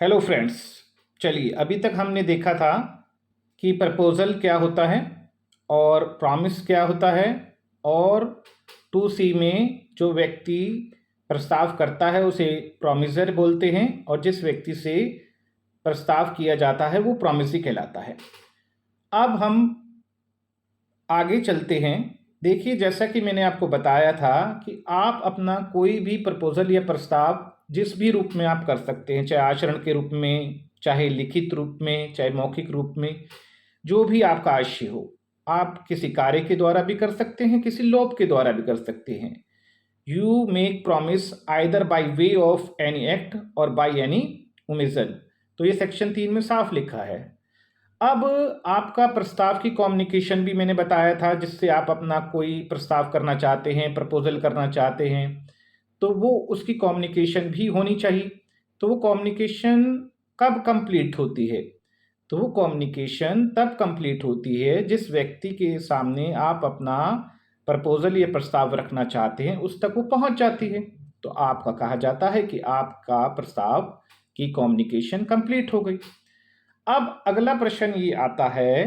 Hello friends. चलिए, अभी तक हमने देखा था कि प्रपोज़ल क्या होता है और प्रॉमिस क्या होता है, और 2C में जो व्यक्ति प्रस्ताव करता है उसे प्रॉमिसर बोलते हैं, और जिस व्यक्ति से प्रस्ताव किया जाता है वो प्रॉमिसी कहलाता है। अब हम आगे चलते हैं। देखिए, जैसा कि मैंने आपको बताया था कि आप अपना कोई भी प्रपोज़ल या प्रस्ताव जिस भी रूप में आप कर सकते हैं, चाहे आचरण के रूप में, चाहे लिखित रूप में, चाहे मौखिक रूप में, जो भी आपका आशय हो। आप किसी कार्य के द्वारा भी कर सकते हैं, किसी लोभ के द्वारा भी कर सकते हैं। You make promise either by way of any act और बाय एनी ओमिशन। तो ये सेक्शन 3 में साफ लिखा है। अब आपका प्रस्ताव की कम्युनिकेशन भी मैंने बताया था, जिससे आप अपना कोई प्रस्ताव करना चाहते हैं, प्रपोजल करना चाहते हैं, तो वो उसकी कम्युनिकेशन भी होनी चाहिए। तो वो कम्युनिकेशन कब कंप्लीट होती है? तो वो कम्युनिकेशन तब कंप्लीट होती है जिस व्यक्ति के सामने आप अपना प्रपोजल या प्रस्ताव रखना चाहते हैं उस तक वो पहुंच जाती है। तो आपका कहा जाता है कि आपका प्रस्ताव की कम्युनिकेशन कंप्लीट हो गई। अब अगला प्रश्न ये आता है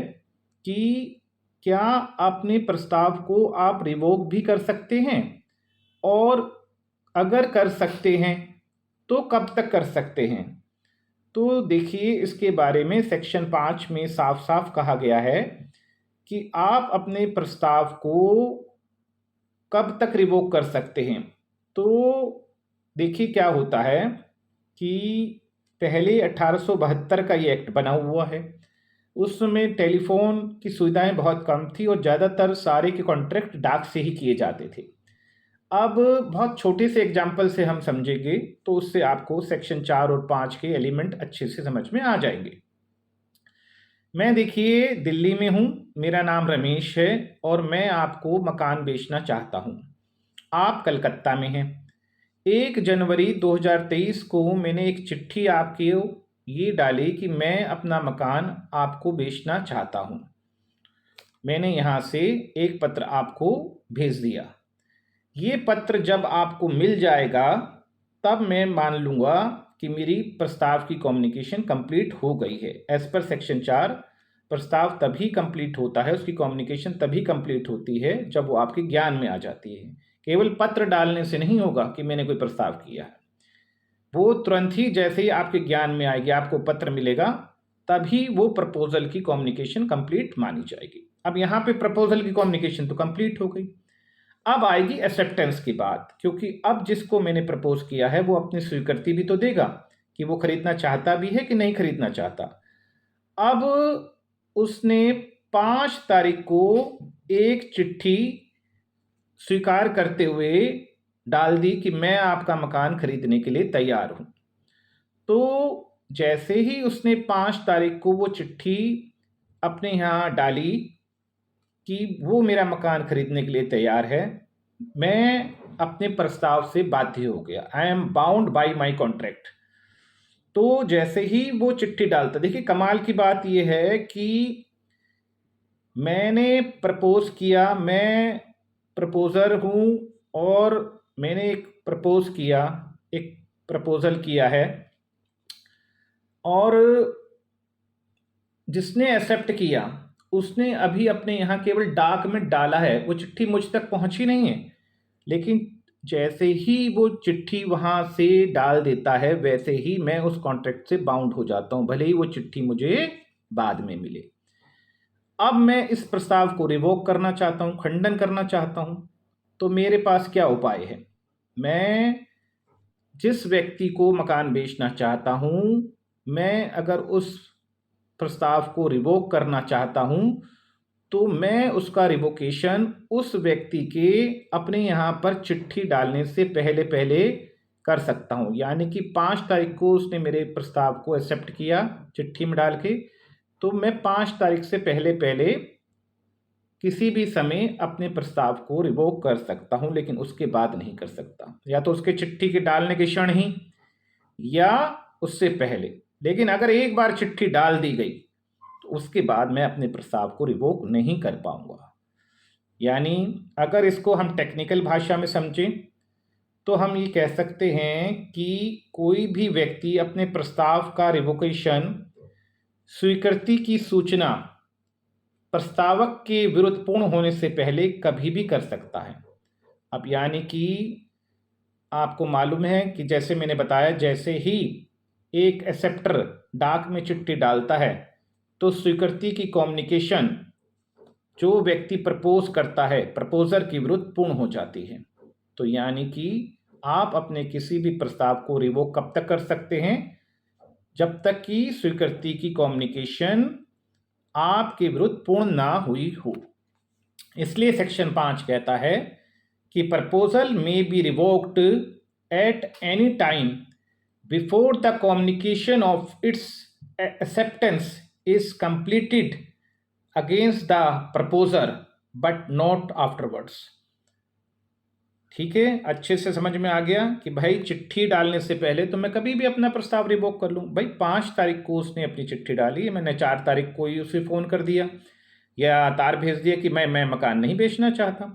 कि क्या अपने प्रस्ताव को आप रिवोक भी कर सकते हैं, और अगर कर सकते हैं तो कब तक कर सकते हैं? तो देखिए, इसके बारे में सेक्शन 5 में साफ साफ कहा गया है कि आप अपने प्रस्ताव को कब तक रिवोक कर सकते हैं। तो देखिए क्या होता है कि पहले 1872 का ये एक्ट बना हुआ है। उस समय टेलीफोन की सुविधाएं बहुत कम थी और ज़्यादातर सारे के कॉन्ट्रैक्ट डाक से ही किए जाते थे। अब बहुत छोटे से एग्जाम्पल से हम समझेंगे तो उससे आपको सेक्शन 4 और 5 के एलिमेंट अच्छे से समझ में आ जाएंगे। मैं देखिए दिल्ली में हूँ, मेरा नाम रमेश है और मैं आपको मकान बेचना चाहता हूँ। आप कलकत्ता में हैं। 1 जनवरी 2023 को मैंने एक चिट्ठी आपकी ये डाली कि मैं अपना मकान आपको बेचना चाहता हूँ। मैंने यहाँ से एक पत्र आपको भेज दिया। ये पत्र जब आपको मिल जाएगा तब मैं मान लूँगा कि मेरी प्रस्ताव की कम्युनिकेशन कंप्लीट हो गई है। एज पर सेक्शन 4 प्रस्ताव तभी कंप्लीट होता है, उसकी कम्युनिकेशन तभी कंप्लीट होती है जब वो आपके ज्ञान में आ जाती है। केवल पत्र डालने से नहीं होगा कि मैंने कोई प्रस्ताव किया है। वो तुरंत ही जैसे ही आपके ज्ञान में आएगी, आपको पत्र मिलेगा, तभी वो प्रपोजल की कम्युनिकेशन कंप्लीट मानी जाएगी। अब यहाँ पे प्रपोजल की कम्युनिकेशन तो कंप्लीट हो गई। अब आएगी एक्सेप्टेंस की बात, क्योंकि अब जिसको मैंने प्रपोज किया है वो अपनी स्वीकृति भी तो देगा कि वो खरीदना चाहता भी है कि नहीं खरीदना चाहता। अब उसने 5 तारीख को एक चिट्ठी स्वीकार करते हुए डाल दी कि मैं आपका मकान खरीदने के लिए तैयार हूं। तो जैसे ही उसने 5 तारीख को वो चिट्ठी अपने यहाँ डाली कि वो मेरा मकान खरीदने के लिए तैयार है, मैं अपने प्रस्ताव से बाध्य हो गया। I am bound by my contract. तो जैसे ही वो चिट्ठी डालता, देखिए कमाल की बात यह है कि मैंने प्रपोज किया, मैं प्रपोजर हूँ, और मैंने एक प्रपोज किया, एक प्रपोजल किया है, और जिसने एक्सेप्ट किया उसने अभी अपने यहाँ केवल डाक में डाला है, वो चिट्ठी मुझ तक पहुंची नहीं है। लेकिन जैसे ही वो चिट्ठी वहां से डाल देता है वैसे ही मैं उस कॉन्ट्रैक्ट से बाउंड हो जाता हूं, भले ही वो चिट्ठी मुझे बाद में मिले। अब मैं इस प्रस्ताव को रिवोक करना चाहता हूं, खंडन करना चाहता हूं। तो मेरे पास क्या उपाय है? मैं जिस व्यक्ति को मकान बेचना चाहता हूं, मैं अगर उस प्रस्ताव को रिवोक करना चाहता हूं तो मैं उसका रिवोकेशन उस व्यक्ति के अपने यहाँ पर चिट्ठी डालने से पहले पहले कर सकता हूँ। यानी कि 5 तारीख को उसने मेरे प्रस्ताव को एक्सेप्ट किया चिट्ठी में डाल के, तो मैं 5 तारीख से पहले पहले किसी भी समय अपने प्रस्ताव को रिवोक कर सकता हूँ, लेकिन उसके बाद नहीं कर सकता। या तो उसके चिट्ठी के डालने के क्षण ही, या उससे पहले। लेकिन अगर एक बार चिट्ठी डाल दी गई तो उसके बाद मैं अपने प्रस्ताव को रिवोक नहीं कर पाऊंगा। यानी अगर इसको हम टेक्निकल भाषा में समझें तो हम ये कह सकते हैं कि कोई भी व्यक्ति अपने प्रस्ताव का रिवोकेशन स्वीकृति की सूचना प्रस्तावक के विरुद्ध पूर्ण होने से पहले कभी भी कर सकता है। अब यानी कि आपको मालूम है कि जैसे मैंने बताया, जैसे ही एक एक्सेप्टर डाक में चिट्ठी डालता है तो स्वीकृति की कम्युनिकेशन जो व्यक्ति प्रपोज करता है प्रपोजर के विरुद्ध पूर्ण हो जाती है। तो यानी कि आप अपने किसी भी प्रस्ताव को रिवोक कब तक कर सकते हैं? जब तक कि स्वीकृति की कम्युनिकेशन आपके विरुद्ध पूर्ण ना हुई हो। इसलिए सेक्शन 5 कहता है कि प्रपोजल में be revoked at any time before the communication of its acceptance is completed against the proposer but not afterwards. ठीक है, अच्छे से समझ में आ गया कि भाई चिट्ठी डालने से पहले तो मैं कभी भी अपना प्रस्ताव रिवोक कर लूँ। भाई 5 तारीख को उसने अपनी चिट्ठी डाली, मैंने 4 तारीख को ही उसे फ़ोन कर दिया या तार भेज दिया कि मैं मकान नहीं बेचना चाहता,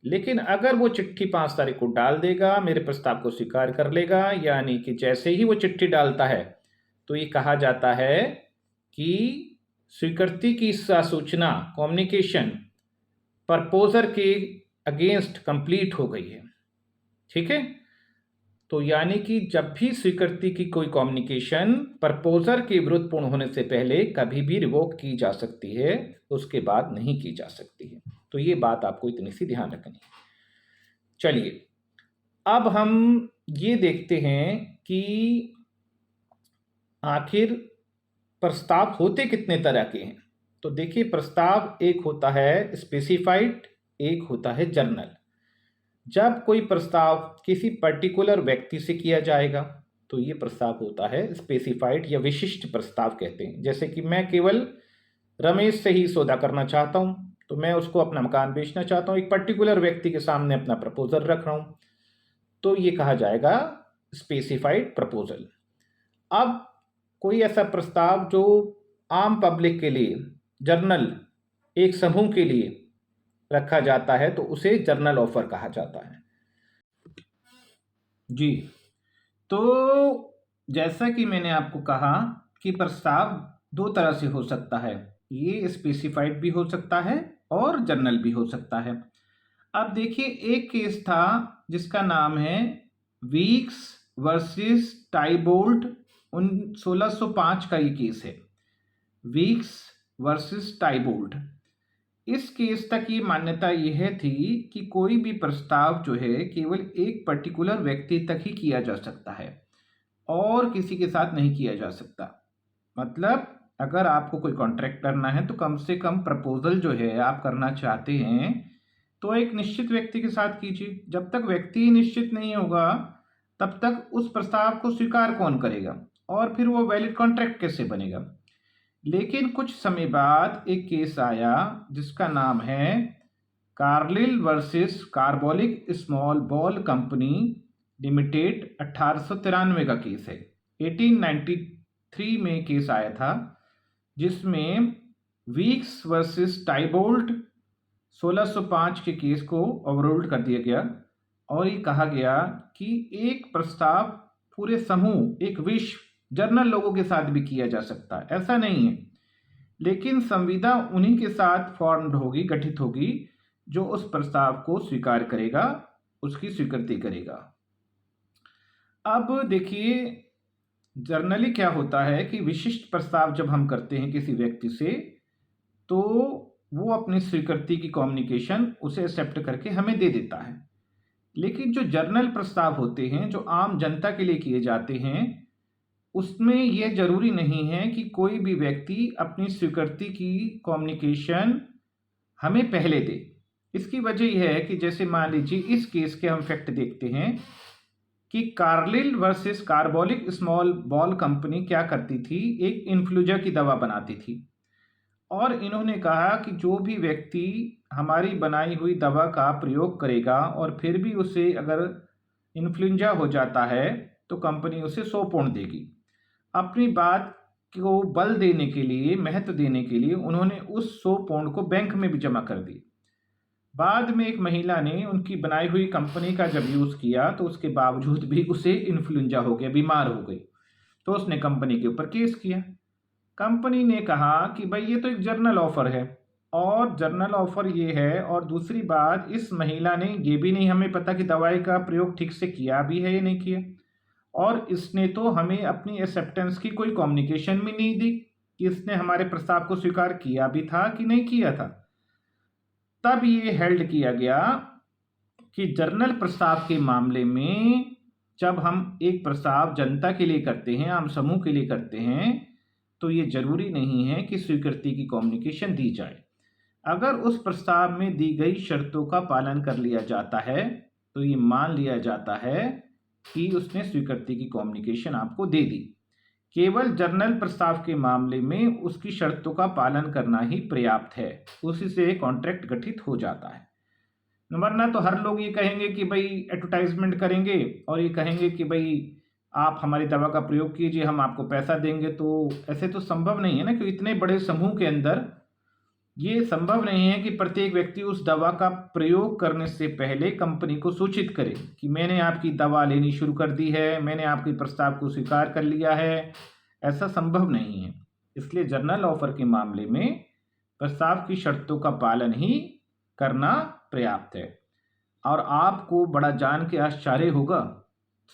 लेकिन अगर वो चिट्ठी 5 तारीख को डाल देगा, मेरे प्रस्ताव को स्वीकार कर लेगा, यानी कि जैसे ही वो चिट्ठी डालता है तो ये कहा जाता है कि स्वीकृति की सूचना कम्युनिकेशन प्रपोजर के अगेंस्ट कंप्लीट हो गई है। ठीक है, तो यानी कि जब भी स्वीकृति की कोई कम्युनिकेशन प्रपोजर के विरुद्ध पूर्ण होने से पहले कभी भी रिवोक की जा सकती है, उसके बाद नहीं की जा सकती है। तो ये बात आपको इतनी सी ध्यान रखनी है। चलिए अब हम ये देखते हैं कि आखिर प्रस्ताव होते कितने तरह के हैं। तो देखिए, प्रस्ताव एक होता है स्पेसिफाइड, एक होता है जर्नल। जब कोई प्रस्ताव किसी पर्टिकुलर व्यक्ति से किया जाएगा तो ये प्रस्ताव होता है स्पेसिफाइड या विशिष्ट प्रस्ताव कहते हैं। जैसे कि मैं केवल रमेश से ही सौदा करना चाहता हूं, तो मैं उसको अपना मकान बेचना चाहता हूं, एक पर्टिकुलर व्यक्ति के सामने अपना प्रपोजल रख रहा हूं, तो ये कहा जाएगा स्पेसिफाइड प्रपोजल। अब कोई ऐसा प्रस्ताव जो आम पब्लिक के लिए, जर्नल एक समूह के लिए रखा जाता है तो उसे जर्नल ऑफर कहा जाता है। जी, तो जैसा कि मैंने आपको कहा कि प्रस्ताव 2 तरह से हो सकता है, ये स्पेसिफाइड भी हो सकता है और जर्नल भी हो सकता है। अब देखिए, एक केस था जिसका नाम है वीक्स वर्सेस टाइबोल्ट, 1605 का ये केस है, वीक्स वर्सेस टाइबोल्ट। इस केस तक ये मान्यता यह थी कि कोई भी प्रस्ताव जो है केवल एक पर्टिकुलर व्यक्ति तक ही किया जा सकता है और किसी के साथ नहीं किया जा सकता। मतलब अगर आपको कोई कॉन्ट्रैक्ट करना है तो कम से कम प्रपोजल जो है आप करना चाहते हैं तो एक निश्चित व्यक्ति के साथ कीजिए। जब तक व्यक्ति निश्चित नहीं होगा तब तक उस प्रस्ताव को स्वीकार कौन करेगा और फिर वो वैलिड कॉन्ट्रैक्ट कैसे बनेगा। लेकिन कुछ समय बाद एक केस आया जिसका नाम है Carlill versus carbolic small ball company limited, 1893 का केस है। 1893 में केस आया था जिसमें वीक्स वर्सेस टाइबोल्ट 1605 के केस को ओवररूल्ड कर दिया गया और ये कहा गया कि एक प्रस्ताव पूरे समूह, एक विश्व, जर्नल लोगों के साथ भी किया जा सकता है, ऐसा नहीं है, लेकिन संविदा उन्हीं के साथ फॉर्म्ड होगी, गठित होगी, जो उस प्रस्ताव को स्वीकार करेगा, उसकी स्वीकृति करेगा। अब देखिए, जर्नली क्या होता है कि विशिष्ट प्रस्ताव जब हम करते हैं किसी व्यक्ति से तो वो अपनी स्वीकृति की कम्युनिकेशन उसे एक्सेप्ट करके हमें दे देता है। लेकिन जो जर्नल प्रस्ताव होते हैं जो आम जनता के लिए किए जाते हैं उसमें यह जरूरी नहीं है कि कोई भी व्यक्ति अपनी स्वीकृति की कम्युनिकेशन हमें पहले दे। इसकी वजह यह है कि जैसे मान लीजिए इस केस के हम फैक्ट देखते हैं कि Carlill versus carbolic small ball company क्या करती थी, एक इन्फ्लुएंजा की दवा बनाती थी और इन्होंने कहा कि जो भी व्यक्ति हमारी बनाई हुई दवा का प्रयोग करेगा और फिर भी उसे अगर इन्फ्लुएंजा हो जाता है तो कंपनी उसे 100 पाउंड देगी। अपनी बात को बल देने के लिए, महत्व देने के लिए उन्होंने उस 100 पाउंड को बैंक में भी जमा कर दी। बाद में एक महिला ने उनकी बनाई हुई कंपनी का जब यूज़ किया तो उसके बावजूद भी उसे इन्फ्लुएंजा हो गया, बीमार हो गई। तो उसने कंपनी के ऊपर केस किया। कंपनी ने कहा कि भाई ये तो एक जर्नल ऑफर है, और जर्नल ऑफर ये है, और दूसरी बात इस महिला ने ये भी नहीं हमें पता कि दवाई का प्रयोग ठीक से किया भी है या नहीं किया, और इसने तो हमें अपनी एक्सेप्टेंस की कोई कम्युनिकेशन भी नहीं दी कि इसने हमारे प्रस्ताव को स्वीकार किया भी था कि नहीं किया था। तब ये हेल्ड किया गया कि जर्नल प्रस्ताव के मामले में जब हम एक प्रस्ताव जनता के लिए करते हैं, आम समूह के लिए करते हैं, तो ये जरूरी नहीं है कि स्वीकृति की कम्युनिकेशन दी जाए। अगर उस प्रस्ताव में दी गई शर्तों का पालन कर लिया जाता है तो ये मान लिया जाता है कि उसने स्वीकृति की कम्युनिकेशन आपको दे दी। केवल जर्नल प्रस्ताव के मामले में उसकी शर्तों का पालन करना ही पर्याप्त है, उसी से कॉन्ट्रैक्ट गठित हो जाता है। वरना तो हर लोग ये कहेंगे कि भाई एडवर्टाइजमेंट करेंगे और ये कहेंगे कि भाई आप हमारी दवा का प्रयोग कीजिए, हम आपको पैसा देंगे। तो ऐसे तो संभव नहीं है ना, कि इतने बड़े समूह के अंदर ये संभव नहीं है कि प्रत्येक व्यक्ति उस दवा का प्रयोग करने से पहले कंपनी को सूचित करे कि मैंने आपकी दवा लेनी शुरू कर दी है, मैंने आपके प्रस्ताव को स्वीकार कर लिया है। ऐसा संभव नहीं है। इसलिए जर्नल ऑफर के मामले में प्रस्ताव की शर्तों का पालन ही करना पर्याप्त है। और आपको बड़ा जान के आश्चर्य होगा,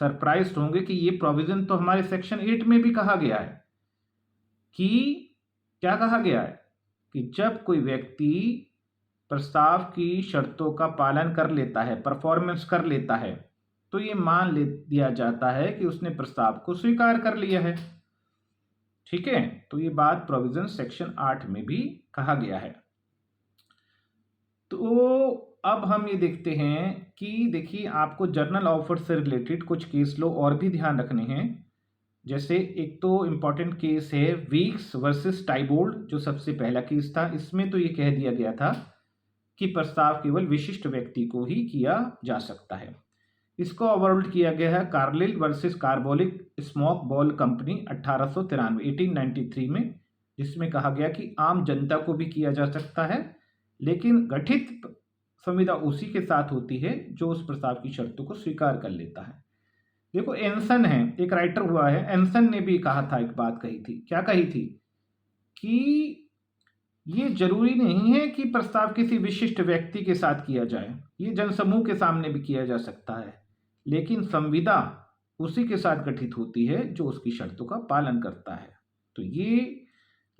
सरप्राइज होंगे कि ये प्रोविजन तो हमारे सेक्शन 8 में भी कहा गया है। कि क्या कहा गया है कि जब कोई व्यक्ति प्रस्ताव की शर्तों का पालन कर लेता है, परफॉर्मेंस कर लेता है, तो ये मान ले दिया जाता है कि उसने प्रस्ताव को स्वीकार कर लिया है। ठीक है, तो ये बात प्रोविजन सेक्शन 8 में भी कहा गया है। तो अब हम ये देखते हैं कि देखिए आपको जर्नल ऑफर से रिलेटेड कुछ केस लो और भी ध्यान रखने हैं। जैसे एक तो इम्पॉर्टेंट केस है वीक्स वर्सेस टाइबोल्ड, जो सबसे पहला केस था। इसमें तो ये कह दिया गया था कि प्रस्ताव केवल विशिष्ट व्यक्ति को ही किया जा सकता है। इसको ओवररूल्ड किया गया है Carlill versus carbolic smoke ball company 1893 में, जिसमें कहा गया कि आम जनता को भी किया जा सकता है, लेकिन गठित संविदा उसी के साथ होती है जो उस प्रस्ताव की शर्तों को स्वीकार कर लेता है। देखो एंसन है, एक राइटर हुआ है, एंसन ने भी कहा था, एक बात कही थी। क्या कही थी? कि ये जरूरी नहीं है कि प्रस्ताव किसी विशिष्ट व्यक्ति के साथ किया जाए, ये जनसमूह के सामने भी किया जा सकता है, लेकिन संविदा उसी के साथ गठित होती है जो उसकी शर्तों का पालन करता है। तो ये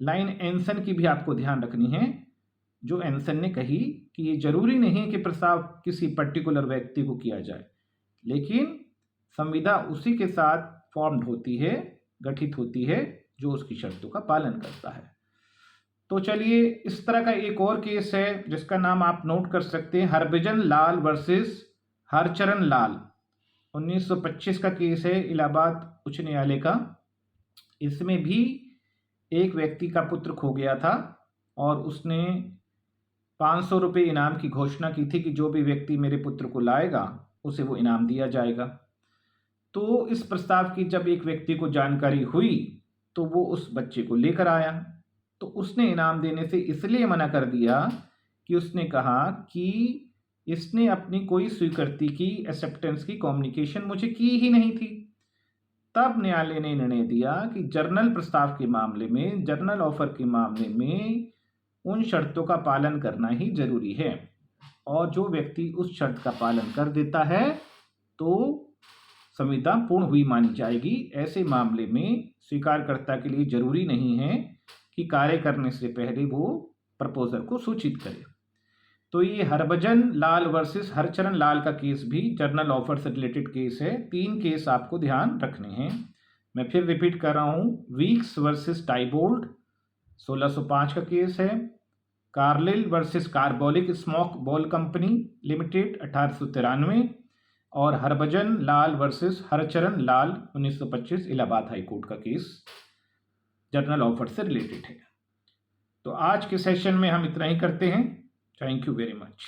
लाइन एंसन की भी आपको ध्यान रखनी है, जो एंसन ने कही कि ये जरूरी नहीं है कि प्रस्ताव किसी पर्टिकुलर व्यक्ति को किया जाए, लेकिन संविदा उसी के साथ फॉर्म्ड होती है, गठित होती है, जो उसकी शर्तों का पालन करता है। तो चलिए, इस तरह का एक और केस है जिसका नाम आप नोट कर सकते हैं, हरभजन लाल वर्सेस हरचरण लाल। 1925 का केस है, इलाहाबाद उच्च न्यायालय का। इसमें भी एक व्यक्ति का पुत्र खो गया था और उसने 500 रुपये इनाम की घोषणा की थी कि जो भी व्यक्ति मेरे पुत्र को लाएगा उसे वो इनाम दिया जाएगा। तो इस प्रस्ताव की जब एक व्यक्ति को जानकारी हुई तो वो उस बच्चे को लेकर आया, तो उसने इनाम देने से इसलिए मना कर दिया कि उसने कहा कि इसने अपनी कोई स्वीकृति की, एक्सेप्टेंस की कम्युनिकेशन मुझे की ही नहीं थी। तब न्यायालय ने निर्णय दिया कि जर्नल प्रस्ताव के मामले में, जर्नल ऑफर के मामले में उन शर्तों का पालन करना ही जरूरी है, और जो व्यक्ति उस शर्त का पालन कर देता है तो संविदा पूर्ण हुई मानी जाएगी। ऐसे मामले में स्वीकारकर्ता के लिए जरूरी नहीं है कि कार्य करने से पहले वो प्रपोजर को सूचित करे। तो ये हरभजन लाल वर्सेस हरचरण लाल का केस भी जर्नल ऑफर से रिलेटेड केस है। 3 केस आपको ध्यान रखने हैं। मैं फिर रिपीट कर रहा हूँ, वीक्स वर्सेस टाइबोल्ड 1605 का केस है, Carlill versus carbolic smoke ball company limited 1893, और हरभजन लाल वर्सेस हरचरण लाल 1925 इलाहाबाद हाई कोर्ट का केस जर्नल ऑफर से रिलेटेड है। तो आज के सेशन में हम इतना ही करते हैं। Thank you very much.